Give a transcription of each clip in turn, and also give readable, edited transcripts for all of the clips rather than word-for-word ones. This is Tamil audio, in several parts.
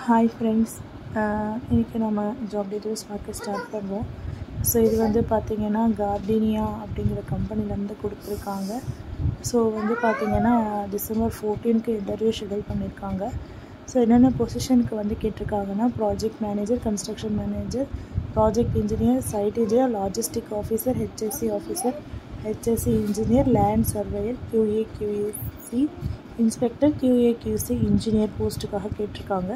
Hi friends, இன்றைக்கி நம்ம ஜாப் டீட்டெயில்ஸ் பார்க்க ஸ்டார்ட் பண்ணுவோம். ஸோ இது வந்து பார்த்திங்கன்னா கார்டினியா அப்படிங்கிற கம்பெனிலேருந்து கொடுத்துருக்காங்க. ஸோ வந்து பார்த்திங்கன்னா December 14க்கு இன்டர்வியூ ஷெடியூல் பண்ணியிருக்காங்க. ஸோ என்னென்ன பொசிஷனுக்கு வந்து கேட்டிருக்காங்கன்னா project manager, construction manager, project engineer, site engineer, logistic officer, HSC officer, HSC engineer, land surveyor, QA/QC inspector, QA/QC engineer போஸ்ட்டுக்காக கேட்டிருக்காங்க.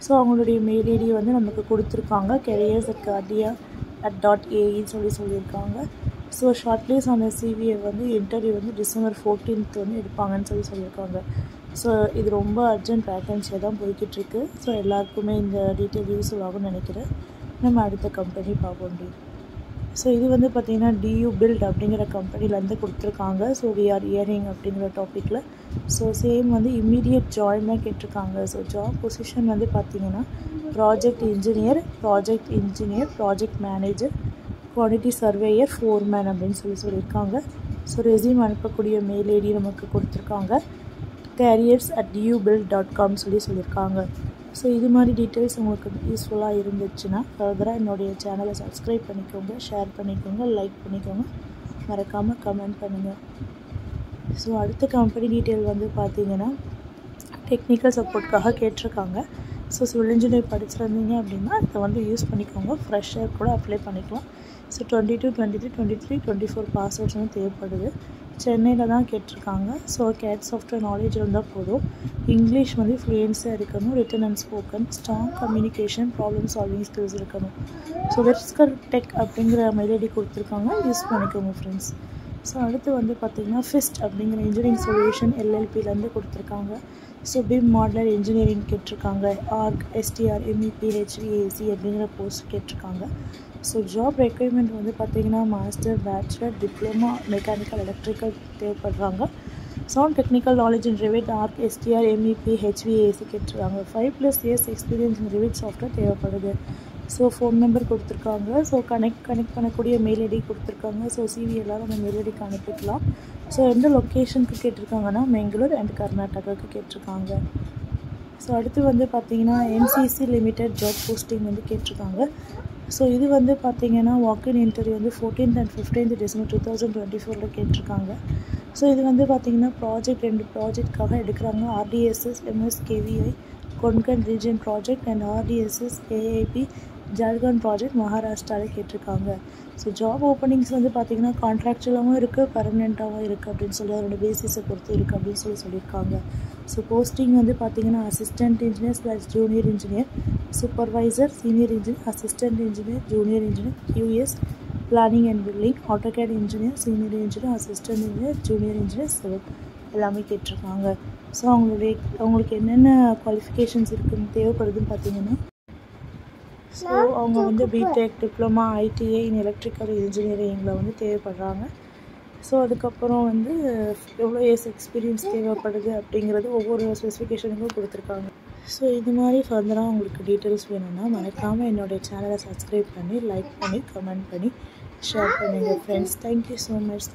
ஸோ அவங்களுடைய மெயில் ஐடி வந்து நமக்கு கொடுத்துருக்காங்க, careers@cardia@.aeன்னு சொல்லியிருக்காங்க. ஸோ ஷார்ட்லிஸ்ட் அந்த சிவியை வந்து இன்டர்வியூ வந்து December 14th வந்து எடுப்பாங்கன்னு சொல்லியிருக்காங்க. ஸோ இது ரொம்ப அர்ஜென்ட் வேக்கன்சியாக தான் போய்கிட்டுருக்கு. ஸோ எல்லாருக்குமே இந்த டீட்டெயில் யூஸ்ஃபுல் ஆகும்னு நினைக்கிறேன். நம்ம அடுத்த கம்பெனி பார்க்க முடியும். ஸோ இது வந்து பார்த்திங்கன்னா DU Build அப்படிங்கிற கம்பெனிலேருந்து கொடுத்துருக்காங்க. ஸோ we are hearing அப்படிங்கிற டாப்பிக்கில். ஸோ சேம் வந்து இம்மீடியட் ஜாயின் தான் கேட்டிருக்காங்க. ஸோ ஜாப் பொசிஷன் வந்து பார்த்திங்கன்னா project engineer, project manager, quantity surveyor, foreman அப்படின்னு சொல்லியிருக்காங்க. ஸோ ரெஸ்யூம் அனுப்பக்கூடிய மெயில் ஐடி நமக்கு கொடுத்துருக்காங்க, careers@dubuild.com சொல்லியிருக்காங்க. ஸோ இது மாதிரி டீட்டெயில்ஸ் உங்களுக்கு யூஸ்ஃபுல்லாக இருந்துச்சுன்னா ஃபர்தராக என்னுடைய சேனலை சப்ஸ்கிரைப் பண்ணிக்கோங்க, ஷேர் பண்ணிக்கோங்க, லைக் பண்ணிக்கோங்க, மறக்காமல் கமெண்ட் பண்ணுங்கள். ஸோ அடுத்த கம்பெனி டீட்டெயில் வந்து பார்த்திங்கன்னா டெக்னிக்கல் சப்போர்ட்காக கேட்டிருக்காங்க. ஸோ சிவில் இன்ஜினியர் படிச்சிருந்தீங்க அப்படின்னா இதை வந்து யூஸ் பண்ணிக்கோங்க, ஃப்ரெஷ்ஷாக கூட அப்ளை பண்ணிக்கலாம். ஸோ 22, 23, 23, 24 பாஸ் அவுட்ஸ் வந்து தேவைப்படுது. சென்னையில் தான் கேட்டிருக்காங்க. ஸோ CAD சாஃப்ட்வேர் நாலேஜ் இருந்தால் போதும். இங்கிலீஷ் வந்து ஃப்ளூயன்ஸாக இருக்கணும், written and spoken, strong communication, problem solving skills இருக்கணும். ஸோ வெப்ஸ்கர் டெக் அப்படிங்கிற மெயில் ஐடி கொடுத்துருக்காங்க, யூஸ் பண்ணிக்கோங்க ஃப்ரெண்ட்ஸ். ஸோ அடுத்து வந்து பார்த்திங்கன்னா ஃபிஸ்ட் அப்படிங்கிற இன்ஜினியரிங் சொல்யூஷன் LLPலேருந்து கொடுத்துருக்காங்க. ஸோ பிம் மாடலர் இன்ஜினியரிங் கேட்டிருக்காங்க, ARC, STR, MEP, HVAC அப்படிங்கிற போஸ்ட் கேட்டிருக்காங்க. ஸோ ஜாப் ரெக்யர்மெண்ட் வந்து பார்த்திங்கன்னா master, bachelor, diploma, mechanical, electrical தேவைப்படுறாங்க. Sound technical knowledge in Revit, ARC, STR, MEP, HVAC கேட்டிருக்காங்க. 5+ years எக்ஸ்பீரியன்ஸ் இன் ரிவிட் சாஃப்ட்வேர் தேவைப்படுது. ஸோ ஃபோன் நம்பர் கொடுத்துருக்காங்க. ஸோ கனெக்ட் பண்ணக்கூடிய மெயில் ஐடி கொடுத்துருக்காங்க. ஸோ CV எல்லோரும் அந்த மெயில் ஐடிக்கு அனுப்பிக்கலாம். ஸோ எந்த லொக்கேஷனுக்கு கேட்டிருக்காங்கன்னா பெங்களூர் அண்ட் கர்நாடகாவுக்கு கேட்டிருக்காங்க. ஸோ அடுத்து வந்து பார்த்திங்கன்னா MCC லிமிடெட் ஜாப் போஸ்டிங் வந்து கேட்டிருக்காங்க. ஸோ இது வந்து பார்த்திங்கன்னா வாக்கின் இன்டர்வியூ வந்து 14th and 15th December 2024 கேட்டிருக்காங்க. ஸோ இது வந்து பார்த்திங்கன்னா ரெண்டு ப்ராஜெக்ட்காக எடுக்கிறாங்க. RDSS MSKVI Konkan region project and RDSS AIP Jharkhand project மகாராஷ்டிராவில் கேட்டிருக்காங்க. ஸோ ஜாப் ஓப்பனிங்ஸ் வந்து பார்த்திங்கன்னா கான்ட்ராக்சுவலாகவும் இருக்குது, பர்மனெண்ட்டாகவும் இருக்குது அப்படின்னு சொல்லி அதோட பேசிஸை பொறுத்து இருக்குது அப்படின்னு சொல்லியிருக்காங்க. ஸோ போஸ்டிங் வந்து பார்த்திங்கன்னா assistant engineer / junior engineer, supervisor, senior engineer, assistant engineer, junior engineer, QS, planning and building, AutoCAD engineer, senior engineer, assistant engineer, junior engineer, civil எல்லாமே கேட்டிருக்காங்க. ஸோ அவங்களுக்கு என்னென்ன குவாலிஃபிகேஷன்ஸ் இருக்குதுன்னு தேவைப்படுதுன்னு பார்த்திங்கன்னா ஸோ அவங்க வந்து BTech, diploma, ITI in electrical இன்ஜினியரிங்கில் வந்து தேவைப்படுறாங்க. ஸோ அதுக்கப்புறம் வந்து எவ்வளோ இயர்ஸ் எக்ஸ்பீரியன்ஸ் தேவைப்படுது அப்படிங்கிறது ஒவ்வொரு ஸ்பெசிஃபிகேஷனுக்கும் கொடுத்துருக்காங்க. ஸோ இது மாதிரி ஃபர்தராக உங்களுக்கு டீட்டெயில்ஸ் வேணும்னா மறக்காமல் என்னுடைய சேனலை சப்ஸ்கிரைப் பண்ணி, லைக் பண்ணி, கமெண்ட் பண்ணி, ஷேர் பண்ணுங்கள் ஃப்ரெண்ட்ஸ். Thank you so much.